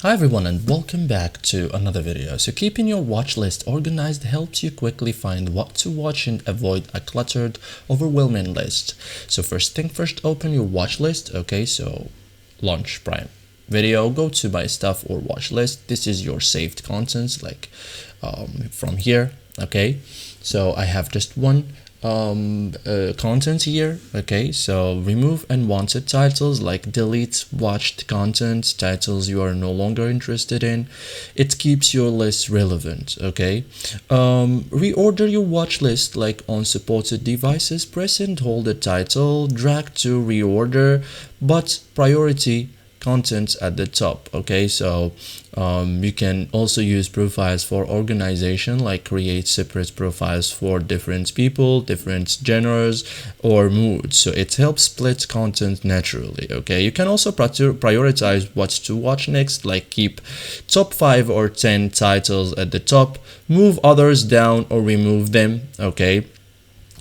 Hi everyone and welcome back to another video. So keeping your watch list organized helps you quickly find what to watch and avoid a cluttered, overwhelming list. So first thing first, open your watch list. Okay, so launch Prime Video, go to my stuff or watch list. This is your saved contents like from here. Okay, so I have just one content here. Okay, so remove unwanted titles, like delete watched content, titles you are no longer interested in. It keeps your list relevant. Okay, reorder your watch list, like on supported devices, press and hold the title, drag to reorder, but priority content at the top. Okay, so you can also use profiles for organization, like create separate profiles for different people, different genres or moods, so it helps split content naturally. Okay, you can also prioritize what to watch next, like keep top 5 or 10 titles at the top, move others down or remove them. Okay,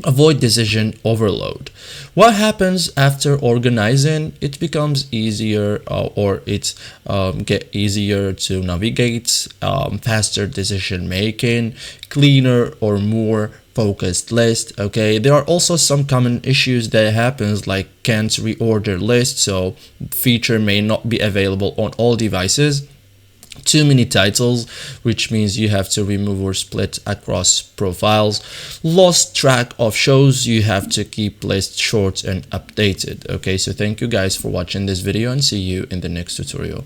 avoid decision overload. What happens after organizing? It becomes easier or it get easier to navigate, faster decision making, cleaner or more focused list. Okay, there are also some common issues that happens, like can't reorder list, so feature may not be available on all devices. Too many titles, which means you have to remove or split across profiles. Lost track of shows, you have to keep list short and updated. Okay, so thank you guys for watching this video and see you in the next tutorial.